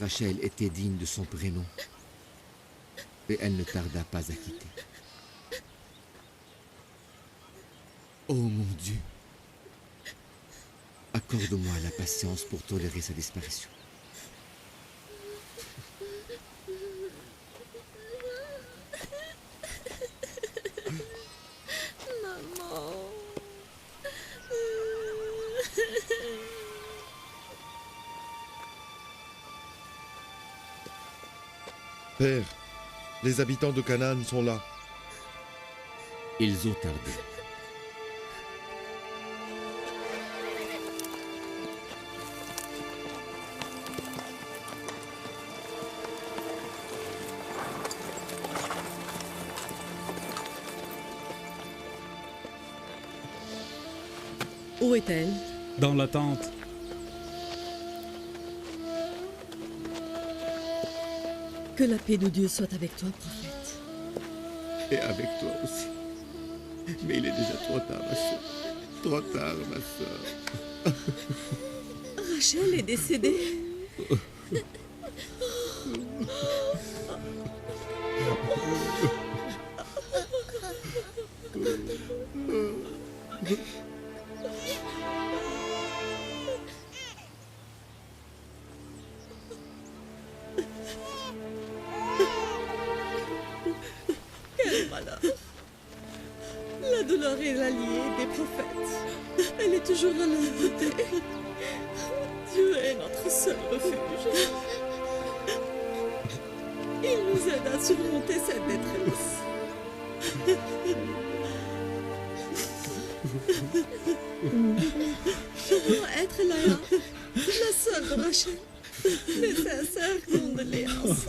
Rachel était digne de son prénom. Et elle ne tarda pas à quitter. Oh mon Dieu! Accorde-moi la patience pour tolérer sa disparition. Maman. Père, les habitants de Canaan sont là. Ils ont tardé. Où est-elle? Dans la tente. Que la paix de Dieu soit avec toi, prophète. Et avec toi aussi. Mais il est déjà trop tard, ma soeur. Trop tard, ma soeur. Rachel est décédée. Quel malheur. La douleur est l'alliée des prophètes. Elle est toujours à leur côté. Dieu est notre seul refuge. Il nous aide à surmonter cette détresse. Je dois être là, la sœur de Rachel. Mes sincères condoléances.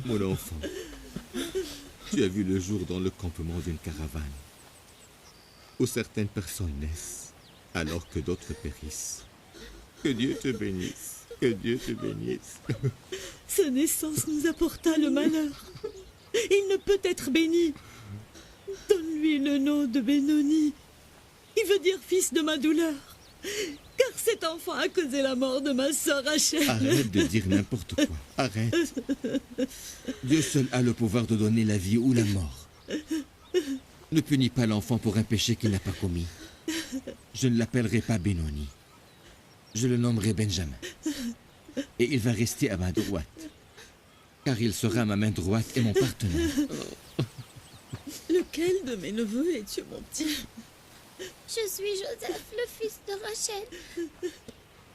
Mon enfant, tu as vu le jour dans le campement d'une caravane, où certaines personnes naissent, alors que d'autres périssent. Que Dieu te bénisse, que Dieu te bénisse. Sa naissance nous apporta le malheur. Il ne peut être béni. Donne-lui le nom de Benoni, qui veut dire fils de ma douleur. Car cet enfant a causé la mort de ma sœur Rachel. Arrête de dire n'importe quoi. Arrête. Dieu seul a le pouvoir de donner la vie ou la mort. Ne punis pas l'enfant pour un péché qu'il n'a pas commis. Je ne l'appellerai pas Benoni. Je le nommerai Benjamin. Et il va rester à ma droite. Car il sera ma main droite et mon partenaire. Lequel de mes neveux es-tu, mon petit? Je suis Joseph, le fils de Rachel.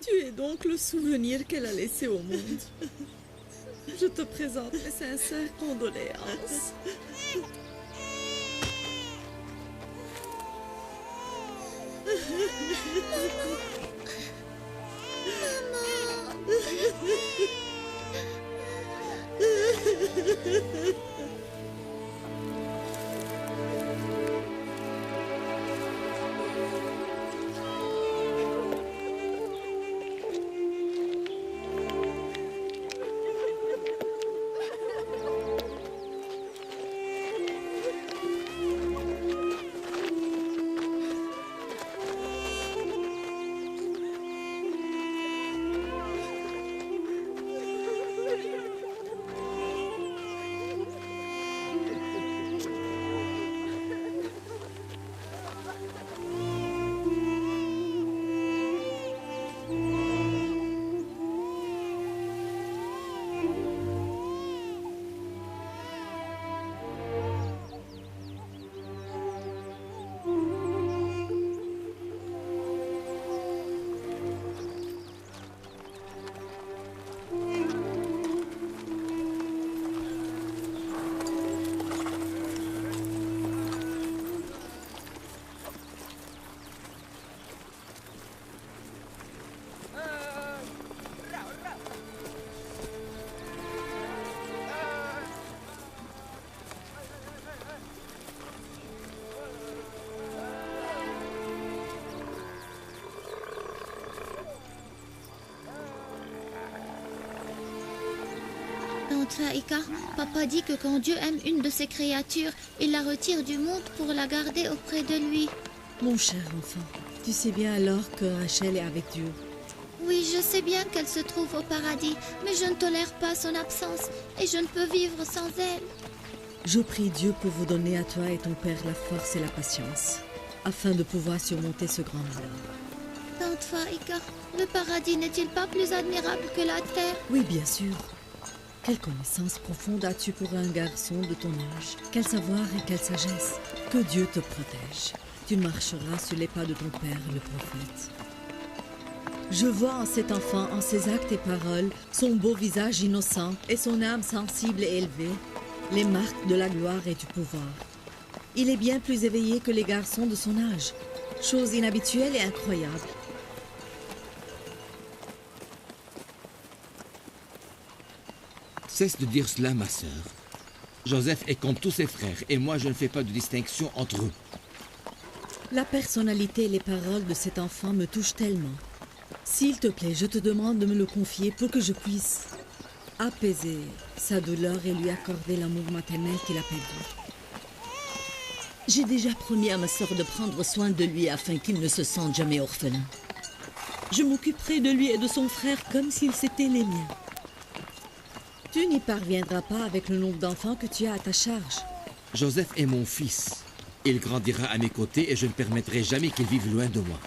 Tu es donc le souvenir qu'elle a laissé au monde. Je te présente mes sincères condoléances. Tante Faïka, papa dit que quand Dieu aime une de ses créatures, il la retire du monde pour la garder auprès de lui. Mon cher enfant, tu sais bien alors que Rachel est avec Dieu. Oui, je sais bien qu'elle se trouve au paradis, mais je ne tolère pas son absence et je ne peux vivre sans elle. Je prie Dieu pour vous donner à toi et ton père la force et la patience, afin de pouvoir surmonter ce grand malheur. Tante Faïka, le paradis n'est-il pas plus admirable que la terre? Oui, bien sûr. Quelle connaissance profonde as-tu pour un garçon de ton âge? Quel savoir et quelle sagesse. Que Dieu te protège. Tu marcheras sur les pas de ton père, le prophète. Je vois en cet enfant, en ses actes et paroles, son beau visage innocent et son âme sensible et élevée, les marques de la gloire et du pouvoir. Il est bien plus éveillé que les garçons de son âge, chose inhabituelle et incroyable. Cesse de dire cela, ma sœur. Joseph est comme tous ses frères, et moi je ne fais pas de distinction entre eux. La personnalité et les paroles de cet enfant me touchent tellement. S'il te plaît, je te demande de me le confier pour que je puisse apaiser sa douleur et lui accorder l'amour maternel qu'il a perdu. J'ai déjà promis à ma sœur de prendre soin de lui afin qu'il ne se sente jamais orphelin. Je m'occuperai de lui et de son frère comme s'ils étaient les miens. Tu n'y parviendras pas avec le nombre d'enfants que tu as à ta charge. Joseph est mon fils. Il grandira à mes côtés et je ne permettrai jamais qu'il vive loin de moi.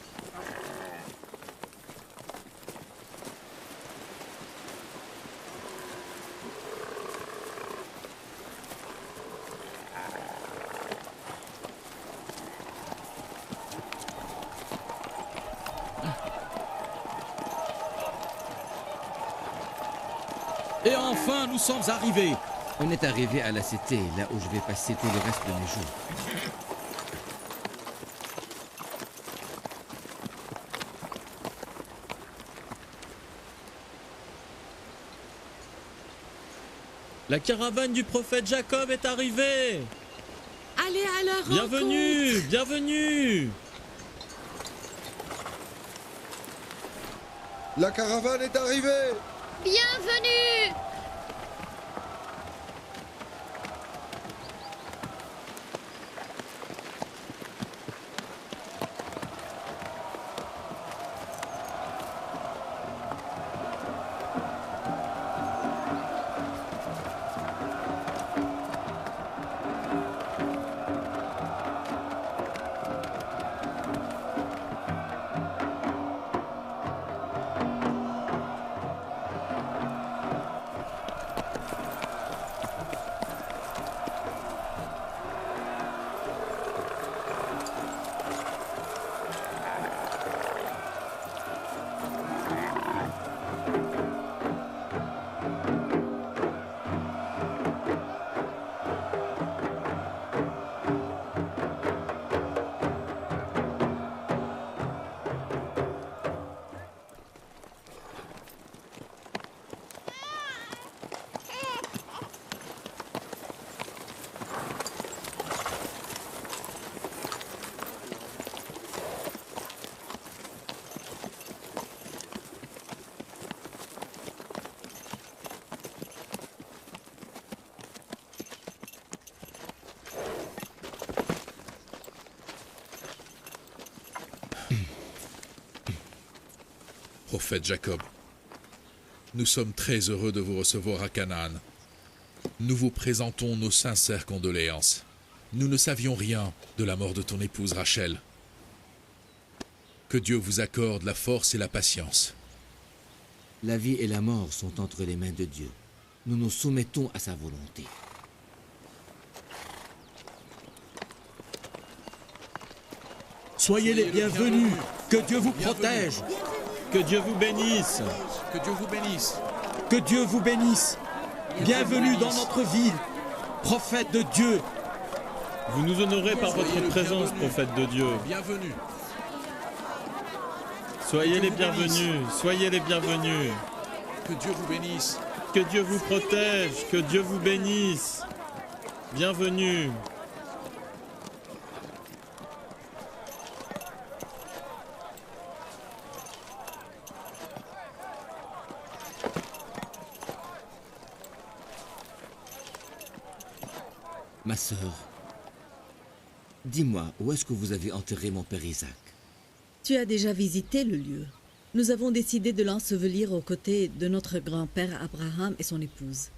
Et enfin, nous sommes arrivés. On est arrivé à la cité, là où je vais passer tout le reste de mes jours. La caravane du prophète Jacob est arrivée. Allez à leur rencontre. Bienvenue, bienvenue. La caravane est arrivée! Bienvenue! Prophète Jacob, nous sommes très heureux de vous recevoir à Canaan. Nous vous présentons nos sincères condoléances. Nous ne savions rien de la mort de ton épouse Rachel. Que Dieu vous accorde la force et la patience. La vie et la mort sont entre les mains de Dieu. Nous nous soumettons à sa volonté. Soyez les bienvenus. Que Dieu vous protège. Que Dieu vous bénisse. Que Dieu vous bénisse. Que Dieu vous bénisse. Bienvenue dans notre ville, prophète de Dieu. Vous nous honorez par votre présence, prophète de Dieu. Bienvenue. Soyez les bienvenus, soyez les bienvenus. Que Dieu vous bénisse. Que Dieu vous protège, que Dieu vous bénisse. Bienvenue. Ma sœur, Dis-moi, où est-ce que vous avez enterré mon père Isaac? Tu as déjà visité le lieu. Nous avons décidé de l'ensevelir aux côtés de notre grand-père Abraham et son épouse.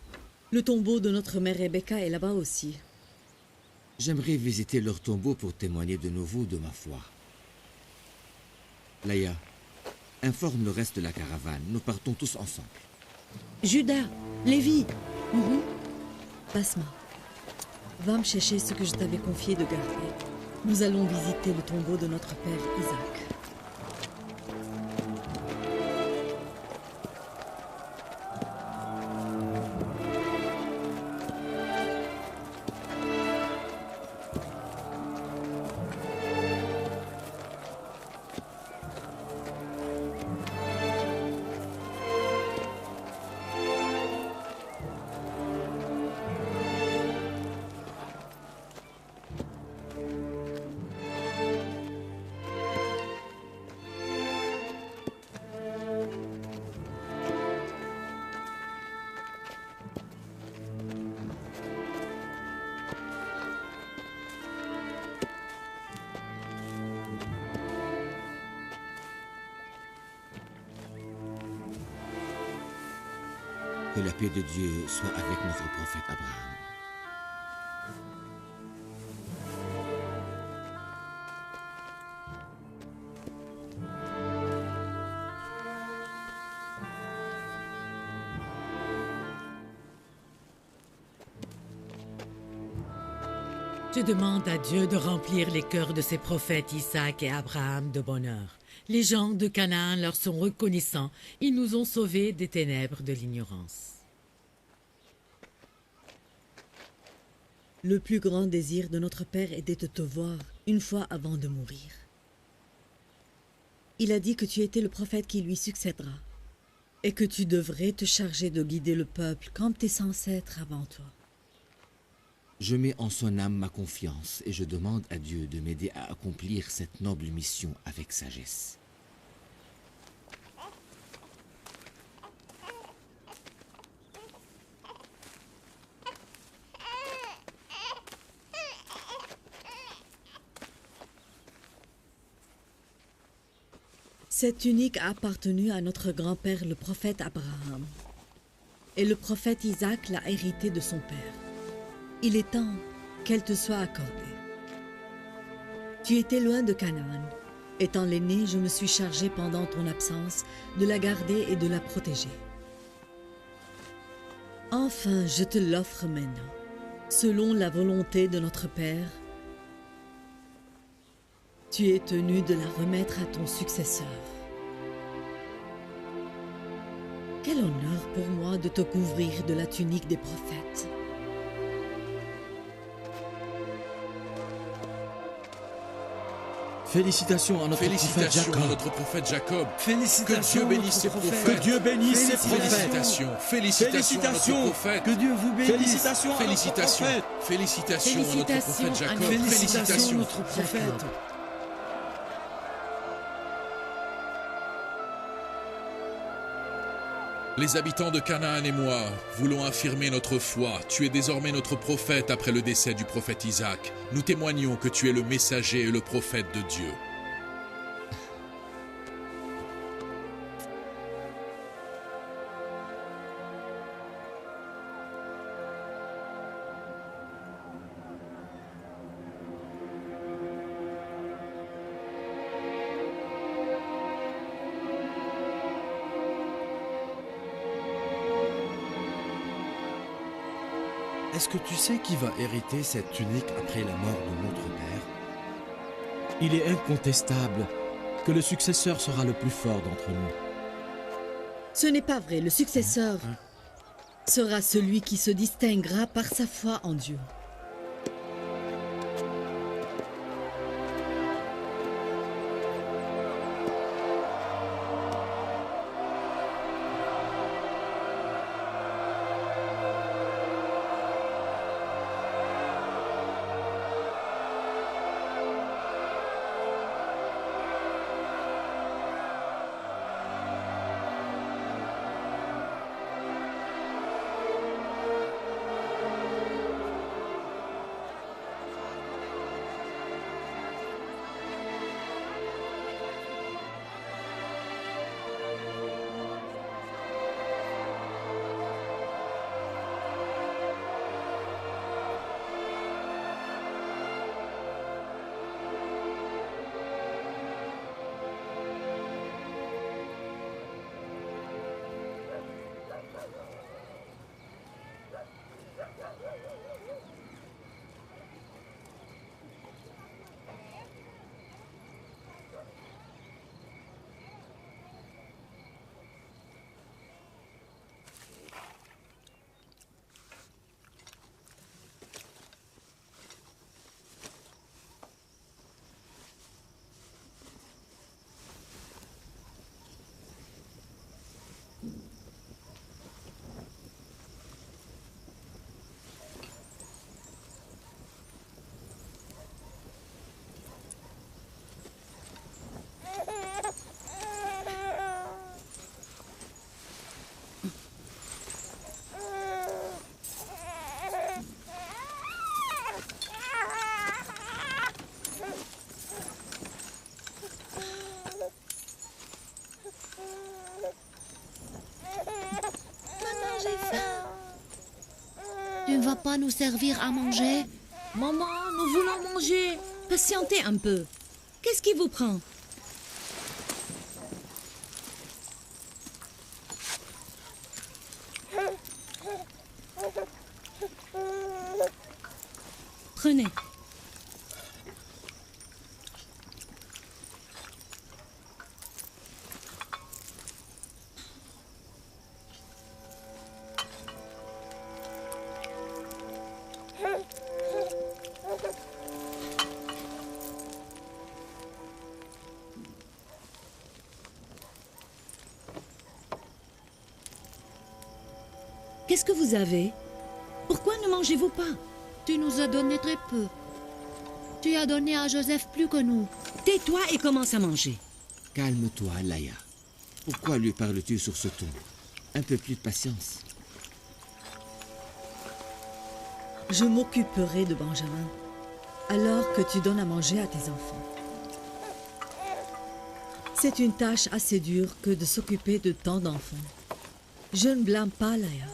Le tombeau de notre mère Rebecca est là-bas aussi. J'aimerais visiter leur tombeau pour témoigner de nouveau de ma foi. Laïa, informe le reste de la caravane. Nous partons tous ensemble. Judas, Lévi, Basma, va me chercher ce que je t'avais confié de garder. Nous allons visiter le tombeau de notre père Isaac. Que la paix de Dieu soit avec notre prophète Abraham. Je demande à Dieu de remplir les cœurs de ses prophètes Isaac et Abraham de bonheur. Les gens de Canaan leur sont reconnaissants. Ils nous ont sauvés des ténèbres de l'ignorance. Le plus grand désir de notre père était de te voir une fois avant de mourir. Il a dit que tu étais le prophète qui lui succédera et que tu devrais te charger de guider le peuple comme tes ancêtres avant toi. Je mets en son âme ma confiance et je demande à Dieu de m'aider à accomplir cette noble mission avec sagesse. Cette tunique a appartenu à notre grand-père, le prophète Abraham. Et le prophète Isaac l'a héritée de son père. Il est temps qu'elle te soit accordée. Tu étais loin de Canaan. Étant l'aîné, je me suis chargé pendant ton absence de la garder et de la protéger. Enfin, je te l'offre maintenant, selon la volonté de notre Père. Tu es tenu de la remettre à ton successeur. Quel honneur pour moi de te couvrir de la tunique des prophètes. Félicitations à notre prophète Jacob. Félicitations Que Dieu bénisse ses prophètes. Que Dieu bénisse ses prophètes. Félicitations à notre prophète. Que Dieu vous bénisse. Félicitations à notre prophète. Félicitations à notre prophète Jacob. Félicitations à notre prophète. Les habitants de Canaan et moi voulons affirmer notre foi. Tu es désormais notre prophète après le décès du prophète Isaac. Nous témoignons que tu es le messager et le prophète de Dieu. Est-ce que tu sais qui va hériter cette tunique après la mort de notre père? Il est incontestable que le successeur sera le plus fort d'entre nous. Ce n'est pas vrai, le successeur sera celui qui se distinguera par sa foi en Dieu. Tu ne vas pas nous servir à manger? Maman, nous voulons manger. Patientez un peu. Qu'est-ce qui vous prend? Prenez. Qu'est-ce que vous avez? Pourquoi ne mangez-vous pas? Tu nous as donné très peu. Tu as donné à Joseph plus que nous. Tais-toi et commence à manger. Calme-toi, Laïa. Pourquoi lui parles-tu sur ce ton? Un peu plus de patience. Je m'occuperai de Benjamin, alors que tu donnes à manger à tes enfants. C'est une tâche assez dure que de s'occuper de tant d'enfants. Je ne blâme pas Laïa.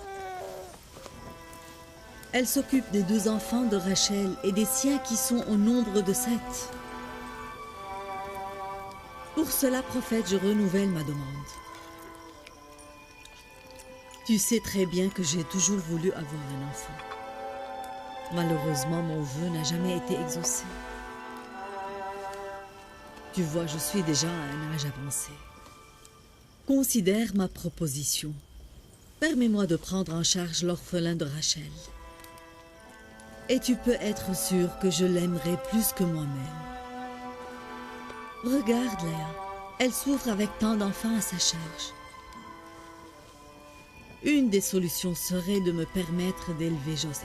Elle s'occupe des 2 enfants de Rachel et des siens qui sont au nombre de 7. Pour cela, prophète, je renouvelle ma demande. Tu sais très bien que j'ai toujours voulu avoir un enfant. Malheureusement, mon vœu n'a jamais été exaucé. Tu vois, je suis déjà à un âge avancé. Considère ma proposition. Permets-moi de prendre en charge l'orphelin de Rachel. Et tu peux être sûr que je l'aimerai plus que moi-même. Regarde, Léa. Elle souffre avec tant d'enfants à sa charge. Une des solutions serait de me permettre d'élever Joseph.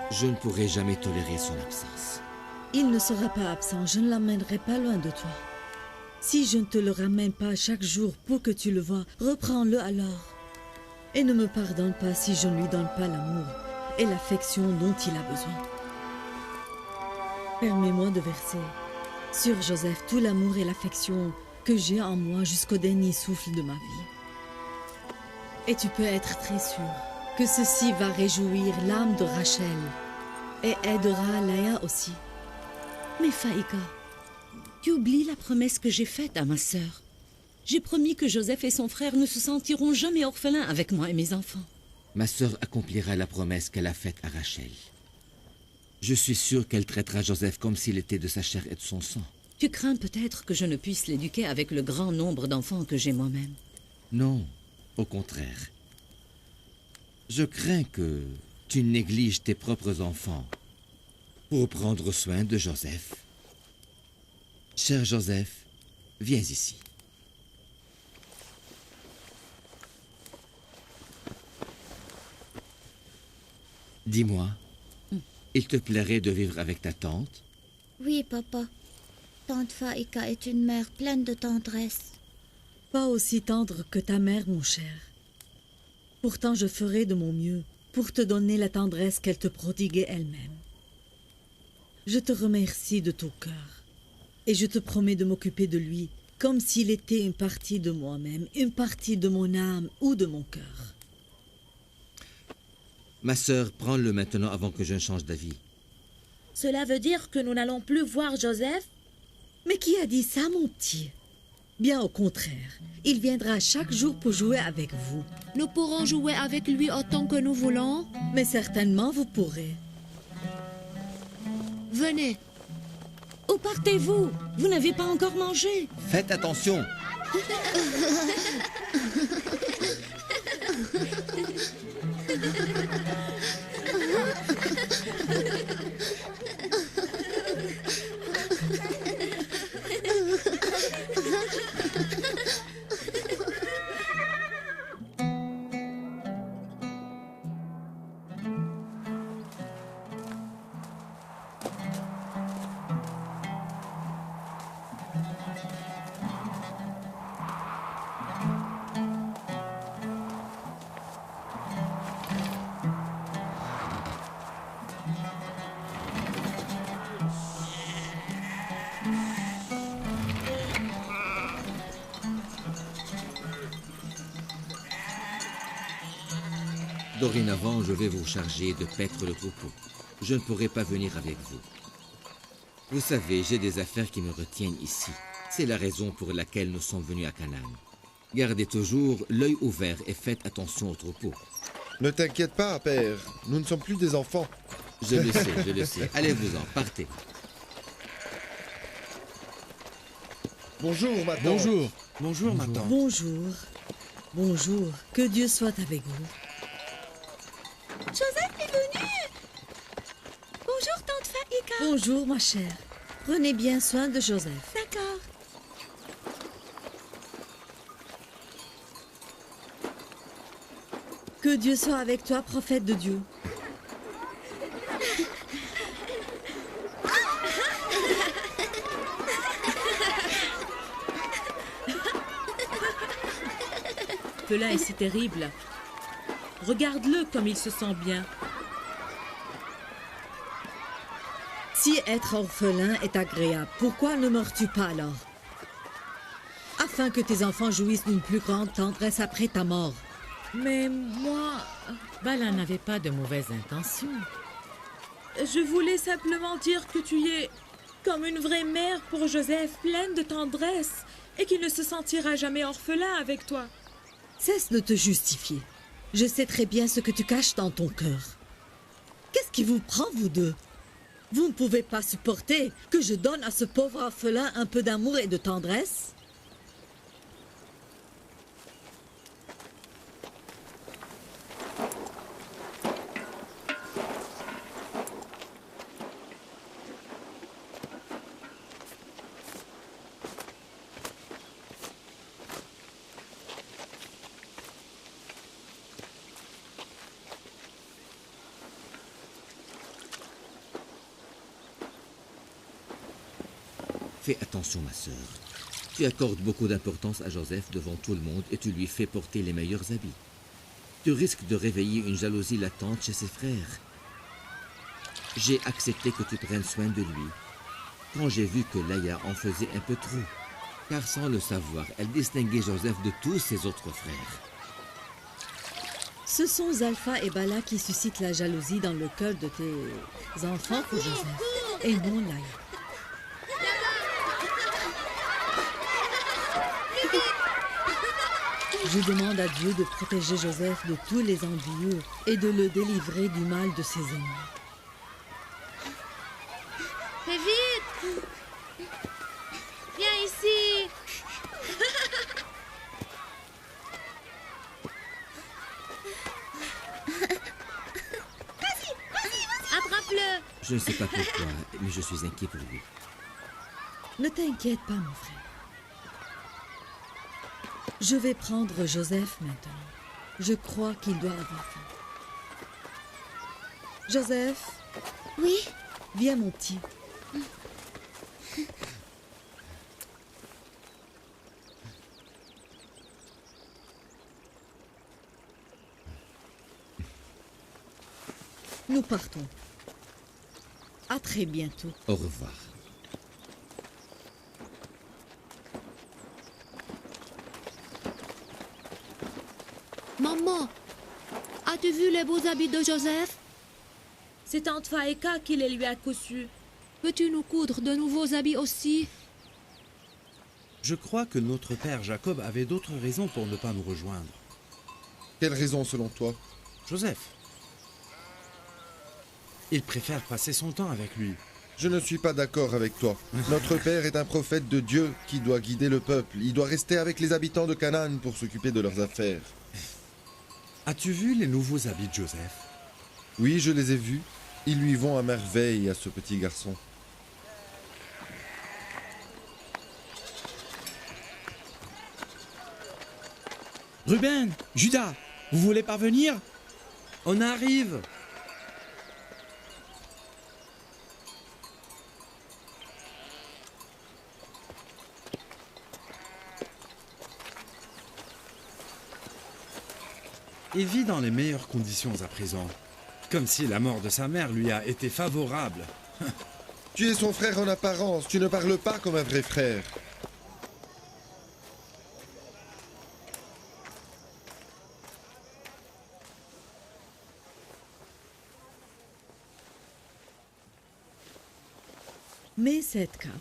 Je ne pourrai jamais tolérer son absence. Il ne sera pas absent, je ne l'emmènerai pas loin de toi. Si je ne te le ramène pas chaque jour pour que tu le vois, reprends-le alors. Et ne me pardonne pas si je ne lui donne pas l'amour et l'affection dont il a besoin. Permets-moi de verser sur Joseph tout l'amour et l'affection que j'ai en moi jusqu'au dernier souffle de ma vie. Et tu peux être très sûr que ceci va réjouir l'âme de Rachel et aidera Léa aussi. Mais Faïka, tu oublies la promesse que j'ai faite à ma sœur. J'ai promis que Joseph et son frère ne se sentiront jamais orphelins avec moi et mes enfants. Ma sœur accomplira la promesse qu'elle a faite à Rachel. Je suis sûr qu'elle traitera Joseph comme s'il était de sa chair et de son sang. Tu crains peut-être que je ne puisse l'éduquer avec le grand nombre d'enfants que j'ai moi-même. Non, au contraire. Je crains que tu négliges tes propres enfants pour prendre soin de Joseph. Cher Joseph, viens ici. Dis-moi, il te plairait de vivre avec ta tante? Oui, papa. Tante Faïka est une mère pleine de tendresse. Pas aussi tendre que ta mère, mon cher. Pourtant, je ferai de mon mieux pour te donner la tendresse qu'elle te prodiguait elle-même. Je te remercie de tout cœur et je te promets de m'occuper de lui comme s'il était une partie de moi-même, une partie de mon âme ou de mon cœur. Ma sœur, prends-le maintenant avant que je ne change d'avis. Cela veut dire que nous n'allons plus voir Joseph? Mais qui a dit ça, mon petit? Bien au contraire, il viendra chaque jour pour jouer avec vous. Nous pourrons jouer avec lui autant que nous voulons? Mais certainement vous pourrez. Venez. Où partez-vous? Vous n'avez pas encore mangé. Faites attention. Dorénavant, je vais vous charger de paître le troupeau. Je ne pourrai pas venir avec vous. Vous savez, j'ai des affaires qui me retiennent ici. C'est la raison pour laquelle nous sommes venus à Canaan. Gardez toujours l'œil ouvert et faites attention au troupeau. Ne t'inquiète pas, père. Nous ne sommes plus des enfants. Je le sais, je le sais. Allez-vous-en, partez. Bonjour, ma tante. Bonjour. Bonjour, ma tante. Bonjour. Bonjour. Que Dieu soit avec vous. Joseph est venu. Bonjour, tante Faïka. Bonjour, ma chère. Prenez bien soin de Joseph. D'accord. Que Dieu soit avec toi, prophète de Dieu. Felin est si terrible. Regarde-le comme il se sent bien. Si être orphelin est agréable, pourquoi ne meurs-tu pas alors? Afin que tes enfants jouissent d'une plus grande tendresse après ta mort. Mais moi, Bala n'avait pas de mauvaises intentions. je voulais simplement dire que tu es comme une vraie mère pour Joseph, pleine de tendresse, et qu'il ne se sentira jamais orphelin avec toi. Cesse de te justifier. Je sais très bien ce que tu caches dans ton cœur. Qu'est-ce qui vous prend, vous deux? Vous ne pouvez pas supporter que je donne à ce pauvre orphelin un peu d'amour et de tendresse? Fais attention, ma sœur. Tu accordes beaucoup d'importance à Joseph devant tout le monde et tu lui fais porter les meilleurs habits. Tu risques de réveiller une jalousie latente chez ses frères. J'ai accepté que tu prennes soin de lui quand j'ai vu que Laïa en faisait un peu trop. Car sans le savoir, elle distinguait Joseph de tous ses autres frères. Ce sont Zalpha et Bala qui suscitent la jalousie dans le cœur de tes enfants pour Joseph, et non Laïa. Je demande à Dieu de protéger Joseph de tous les envieux et de le délivrer du mal de ses ennemis. Fais vite! Viens ici! Attrape-le! Je ne sais pas pourquoi, mais je suis inquiet pour lui. Ne t'inquiète pas, mon frère. Je vais prendre Joseph maintenant. Je crois qu'il doit avoir faim. Joseph, Oui, viens mon petit. Nous partons. À très bientôt. Au revoir. maman, as-tu vu les beaux habits de Joseph? C'est tante Faïka qui les lui a cousus. Peux-tu nous coudre de nouveaux habits aussi? Je crois que notre père Jacob avait d'autres raisons pour ne pas nous rejoindre. Quelle raison selon toi? Joseph. Il préfère passer son temps avec lui. Je ne suis pas d'accord avec toi. Notre père est un prophète de Dieu qui doit guider le peuple. Il doit rester avec les habitants de Canaan pour s'occuper de leurs affaires. As-tu vu les nouveaux habits de Joseph? Oui, je les ai vus. Ils lui vont à merveille à ce petit garçon. Ruben, Judas, vous voulez parvenir? On arrive! Il vit dans les meilleures conditions à présent. Comme si la mort de sa mère lui a été favorable. Tu es son frère en apparence. Tu ne parles pas comme un vrai frère. Mets cette cape.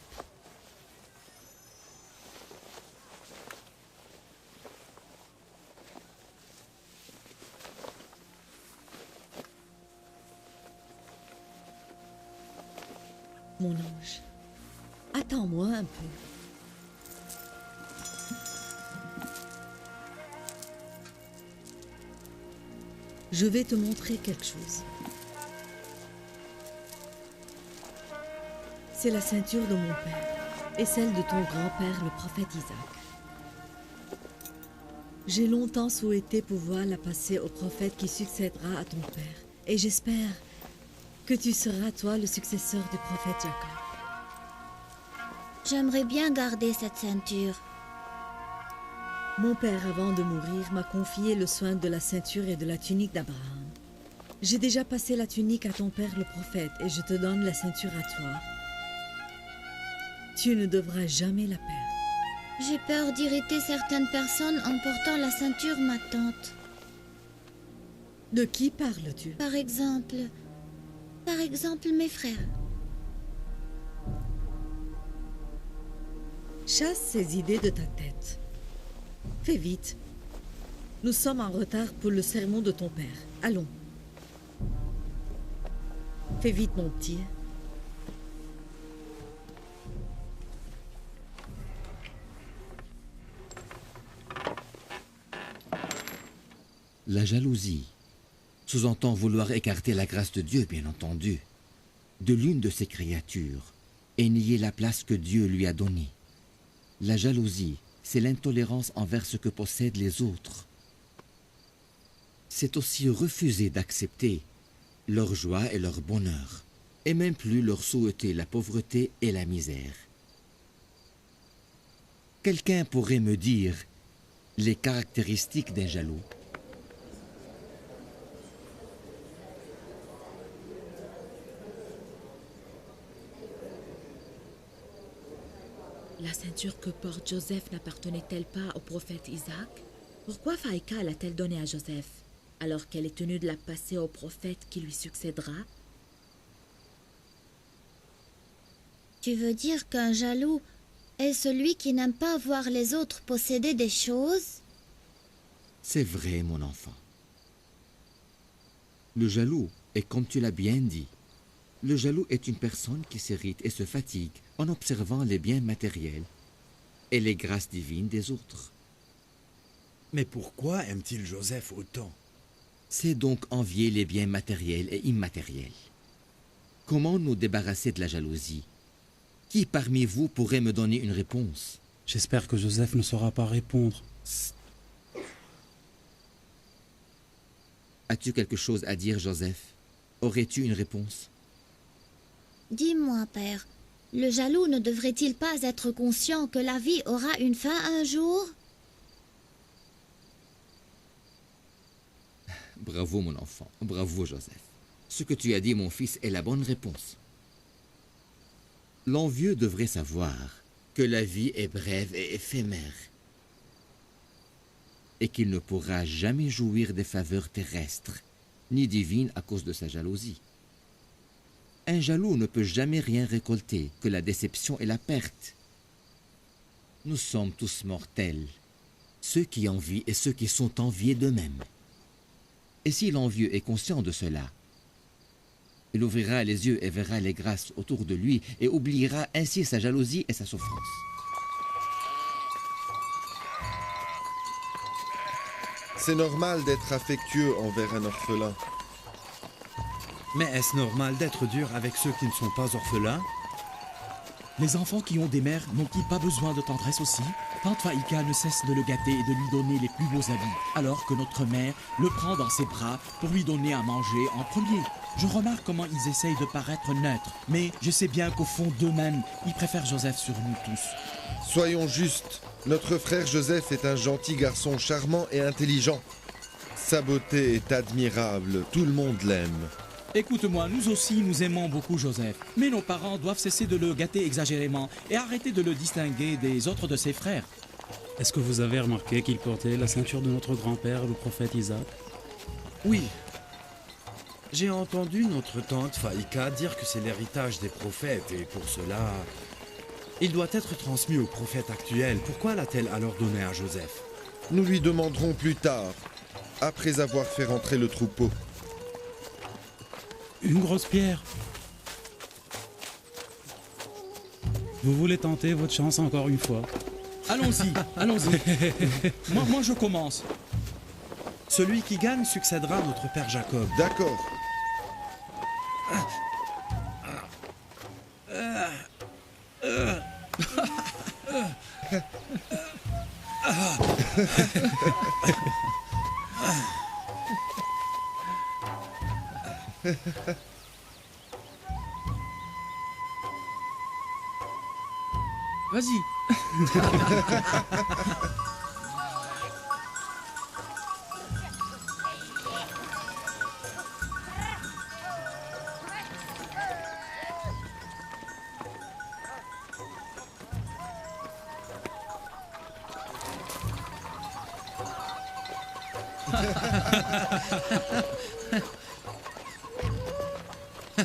Mon ange, attends-moi un peu. Je vais te montrer quelque chose. C'est la ceinture de mon père et celle de ton grand-père, le prophète Isaac. J'ai longtemps souhaité pouvoir la passer au prophète qui succédera à ton père. Et j'espère que tu seras, toi, le successeur du prophète Jacob. J'aimerais bien garder cette ceinture. Mon père, avant de mourir, m'a confié le soin de la ceinture et de la tunique d'Abraham. J'ai déjà passé la tunique à ton père, le prophète, et je te donne la ceinture à toi. Tu ne devras jamais la perdre. J'ai peur d'irriter certaines personnes en portant la ceinture, ma tante. De qui parles-tu? Par exemple, mes frères. Chasse ces idées de ta tête. Fais vite. Nous sommes en retard pour le sermon de ton père. Allons. Fais vite, mon petit. La jalousie sous-entend vouloir écarter la grâce de Dieu, bien entendu, de l'une de ses créatures et nier la place que Dieu lui a donnée. La jalousie, c'est l'intolérance envers ce que possèdent les autres. C'est aussi refuser d'accepter leur joie et leur bonheur, et même plus leur souhaiter la pauvreté et la misère. Quelqu'un pourrait me dire les caractéristiques d'un jaloux. La ceinture que porte Joseph n'appartenait-elle pas au prophète Isaac? Pourquoi Faïka l'a-t-elle donnée à Joseph, alors qu'elle est tenue de la passer au prophète qui lui succédera? Tu veux dire qu'un jaloux est celui qui n'aime pas voir les autres posséder des choses? C'est vrai, mon enfant. Le jaloux est comme tu l'as bien dit. Le jaloux est une personne qui s'irrite et se fatigue en observant les biens matériels et les grâces divines des autres. Mais pourquoi aime-t-il Joseph autant? C'est donc envier les biens matériels et immatériels. Comment nous débarrasser de la jalousie? Qui parmi vous pourrait me donner une réponse? J'espère que Joseph ne saura pas répondre. As-tu quelque chose à dire, Joseph? Aurais-tu une réponse? Dis-moi, père, le jaloux ne devrait-il pas être conscient que la vie aura une fin un jour? Bravo, mon enfant. Bravo, Joseph. Ce que tu as dit, mon fils, est la bonne réponse. L'envieux devrait savoir que la vie est brève et éphémère et qu'il ne pourra jamais jouir des faveurs terrestres ni divines à cause de sa jalousie. Un jaloux ne peut jamais rien récolter que la déception et la perte. Nous sommes tous mortels, ceux qui envient et ceux qui sont enviés d'eux-mêmes. Et si l'envieux est conscient de cela, il ouvrira les yeux et verra les grâces autour de lui et oubliera ainsi sa jalousie et sa souffrance. C'est normal d'être affectueux envers un orphelin. Mais est-ce normal d'être dur avec ceux qui ne sont pas orphelins? Les enfants qui ont des mères n'ont-ils pas besoin de tendresse aussi? Tante Faïka ne cesse de le gâter et de lui donner les plus beaux habits, alors que notre mère le prend dans ses bras pour lui donner à manger en premier. Je remarque comment ils essayent de paraître neutres, mais je sais bien qu'au fond d'eux-mêmes, ils préfèrent Joseph sur nous tous. Soyons justes, notre frère Joseph est un gentil garçon charmant et intelligent. Sa beauté est admirable, tout le monde l'aime. Écoute-moi, nous aussi nous aimons beaucoup Joseph, mais nos parents doivent cesser de le gâter exagérément et arrêter de le distinguer des autres de ses frères. Est-ce que vous avez remarqué qu'il portait la ceinture de notre grand-père, le prophète Isaac? Oui. J'ai entendu notre tante Faïka dire que c'est l'héritage des prophètes et pour cela, il doit être transmis aux prophètes actuels. Pourquoi l'a-t-elle alors donné à Joseph? Nous lui demanderons plus tard, après avoir fait rentrer le troupeau. Une grosse pierre. Vous voulez tenter votre chance encore une fois? Allons-y, allons-y. moi, je commence. Celui qui gagne succédera à notre père Jacob. D'accord. Vas-y.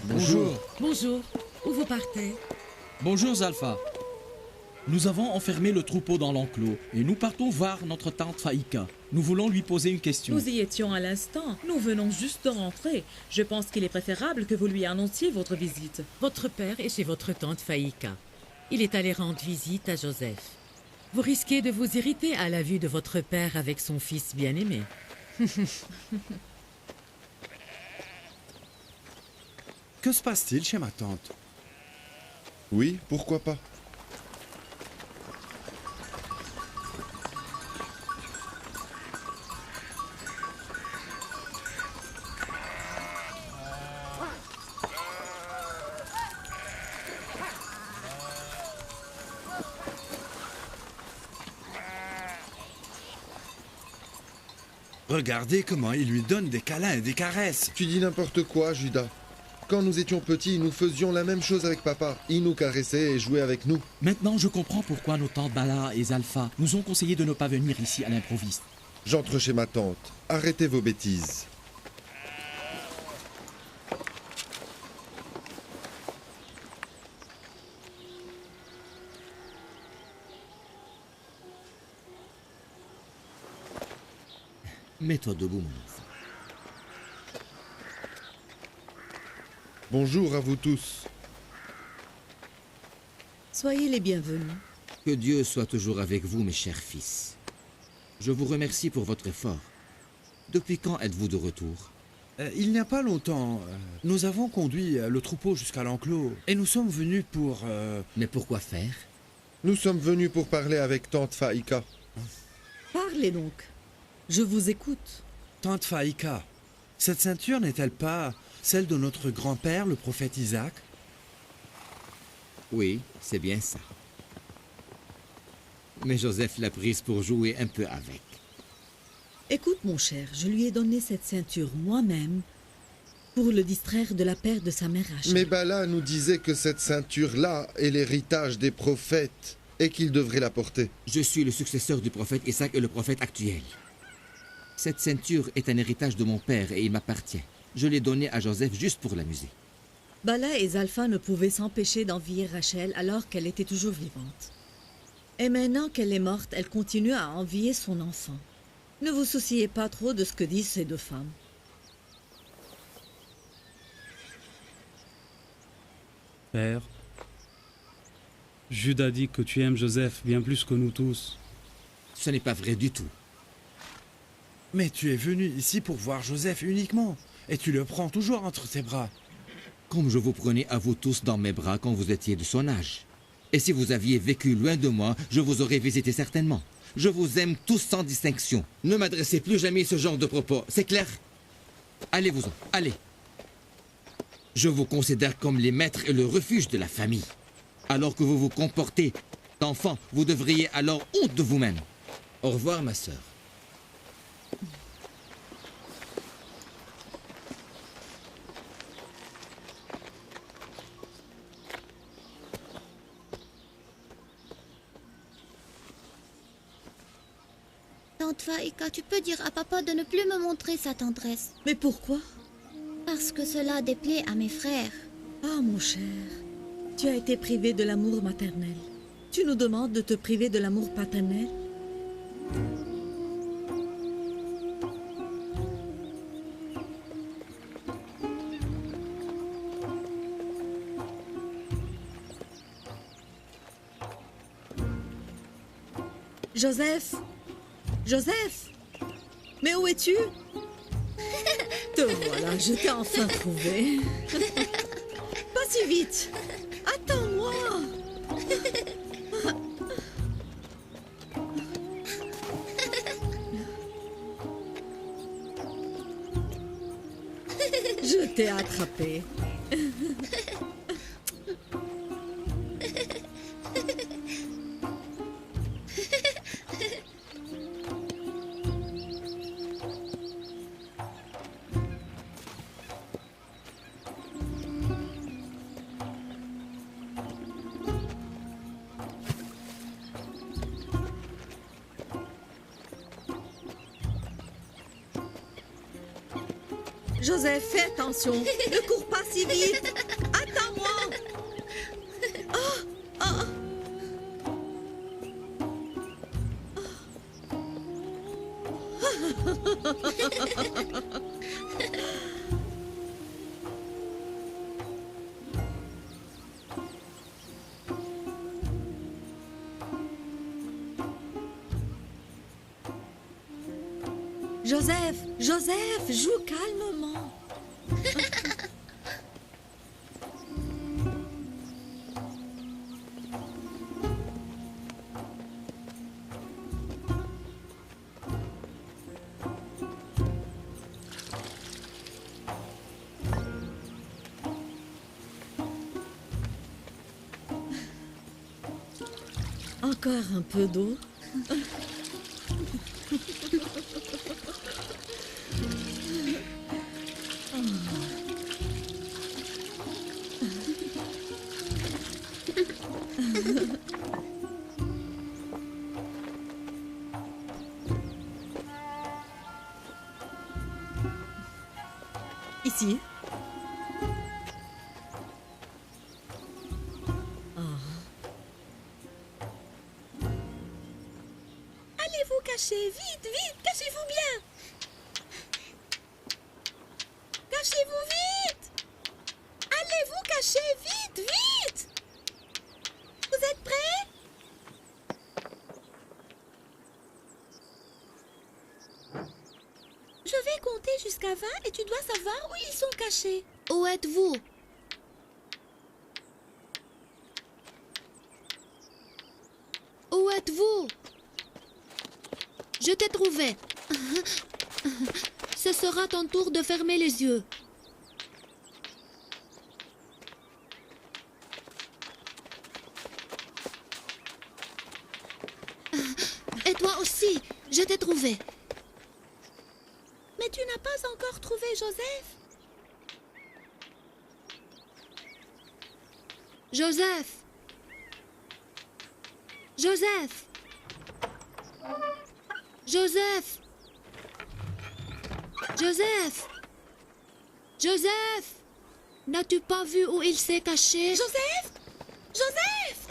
Bonjour. Bonjour. Où vous partez? Bonjour Zalfa. Nous avons enfermé le troupeau dans l'enclos et nous partons voir notre tante Faïka. Nous voulons lui poser une question. Nous y étions à l'instant. Nous venons juste de rentrer. Je pense qu'il est préférable que vous lui annonciez votre visite. Votre père est chez votre tante Faïka. Il est allé rendre visite à Joseph. Vous risquez de vous irriter à la vue de votre père avec son fils bien-aimé. Que se passe-t-il chez ma tante? Oui, pourquoi pas? Regardez comment il lui donne des câlins et des caresses. Tu dis n'importe quoi, Judas. Quand nous étions petits, nous faisions la même chose avec papa. Il nous caressait et jouait avec nous. Maintenant, je comprends pourquoi nos tantes Bala et Zalfa nous ont conseillé de ne pas venir ici à l'improviste. J'entre chez ma tante. Arrêtez vos bêtises. Mets-toi debout, mon enfant. Bonjour à vous tous. Soyez les bienvenus. Que Dieu soit toujours avec vous, mes chers fils. Je vous remercie pour votre effort. Depuis quand êtes-vous de retour? Il n'y a pas longtemps, nous avons conduit le troupeau jusqu'à l'enclos et nous sommes venus pour... Mais pourquoi faire? Nous sommes venus pour parler avec tante Faïka. Parlez donc. Je vous écoute. Tante Faïka, cette ceinture n'est-elle pas celle de notre grand-père, le prophète Isaac? Oui, c'est bien ça. Mais Joseph l'a prise pour jouer un peu avec. Écoute, mon cher, je lui ai donné cette ceinture moi-même pour le distraire de la perte de sa mère Rachel. Mais Bala nous disait que cette ceinture-là est l'héritage des prophètes et qu'il devrait la porter. Je suis le successeur du prophète Isaac et le prophète actuel. Cette ceinture est un héritage de mon père et il m'appartient. Je l'ai donnée à Joseph juste pour l'amuser. Bala et Zalfa ne pouvaient s'empêcher d'envier Rachel alors qu'elle était toujours vivante. Et maintenant qu'elle est morte, elle continue à envier son enfant. Ne vous souciez pas trop de ce que disent ces deux femmes. Père, Judas dit que tu aimes Joseph bien plus que nous tous. Ce n'est pas vrai du tout. Mais tu es venu ici pour voir Joseph uniquement, et tu le prends toujours entre tes bras. Comme je vous prenais à vous tous dans mes bras quand vous étiez de son âge. Et si vous aviez vécu loin de moi, je vous aurais visité certainement. Je vous aime tous sans distinction. Ne m'adressez plus jamais ce genre de propos, c'est clair? Allez-vous-en, allez. Je vous considère comme les maîtres et le refuge de la famille. Alors que vous vous comportez d'enfant, vous devriez alors honte de vous-même. Au revoir, ma sœur. Tante Faïka, tu peux dire à papa de ne plus me montrer sa tendresse. Mais pourquoi? Parce que cela déplaît à mes frères. Ah, mon cher, tu as été privé de l'amour maternel. Tu nous demandes de te priver de l'amour paternel? Joseph! Joseph! Mais où es-tu? Te voilà, je t'ai enfin trouvé. Pas si vite! Attends-moi! Je t'ai attrapé. Joseph, fais attention. Ne cours pas si vite. Attends-moi. Oh, oh. Joseph, Joseph, joue calmement. Encore un peu d'eau. Ici. Allez-vous cacher, vite, vite, cachez-vous bien. Cachez-vous vite. Allez-vous cacher, vite, vite. Vous êtes prêts? Je vais compter jusqu'à 20 et tu dois savoir où ils sont cachés. Où êtes-vous? Où êtes-vous? Je t'ai trouvé. Ce sera ton tour de fermer les yeux. Et toi aussi, je t'ai trouvé. Mais tu n'as pas encore trouvé Joseph? Joseph! Joseph! Joseph! Joseph! Joseph! N'as-tu pas vu où il s'est caché? Joseph! Joseph!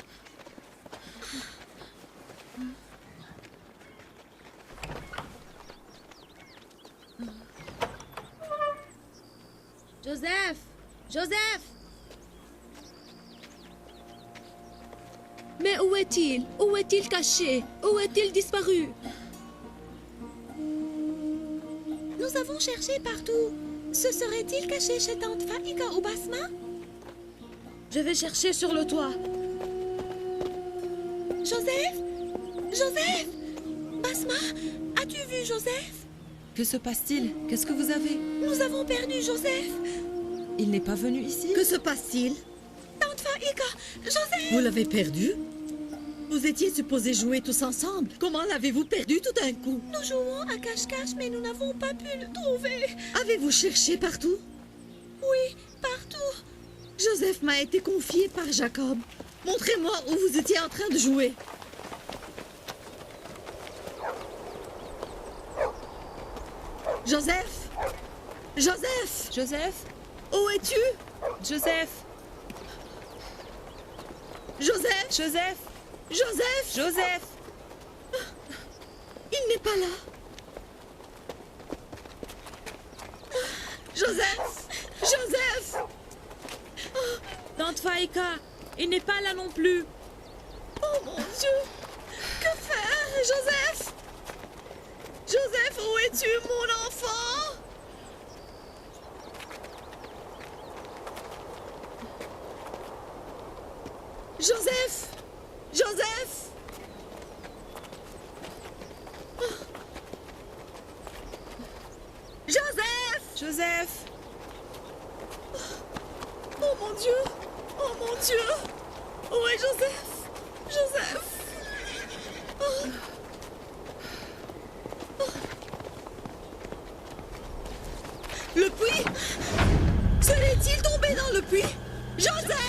Joseph! Joseph! Mais où est-il? Où est-il caché? Où est-il disparu? Nous avons cherché partout. Se serait-il caché chez Tante Faïka ou Basma? Je vais chercher sur le toit. Joseph? Joseph? Basma, as-tu vu Joseph? Que se passe-t-il? Qu'est-ce que vous avez? Nous avons perdu Joseph. Il n'est pas venu ici? Que se passe-t-il? Tante Faïka, Joseph! Vous l'avez perdu? Vous étiez supposés jouer tous ensemble. Comment l'avez-vous perdu tout d'un coup? Nous jouons à cache-cache, mais nous n'avons pas pu le trouver. Avez-vous cherché partout? Oui, partout. Joseph m'a été confié par Jacob. Montrez-moi où vous étiez en train de jouer. Joseph! Joseph! Joseph? Où es-tu? Joseph? Joseph! Joseph? Joseph! Joseph! Il n'est pas là. Joseph! Joseph! Tante Faïka, il n'est pas là non plus. Oh mon Dieu! Que faire, Joseph? Joseph, où es-tu, mon enfant? Joseph! Joseph! Joseph! Joseph! Oh mon Dieu! Oh mon Dieu! Où est Joseph? Joseph! Oh. Le puits? Serait-il tombé dans le puits? Joseph!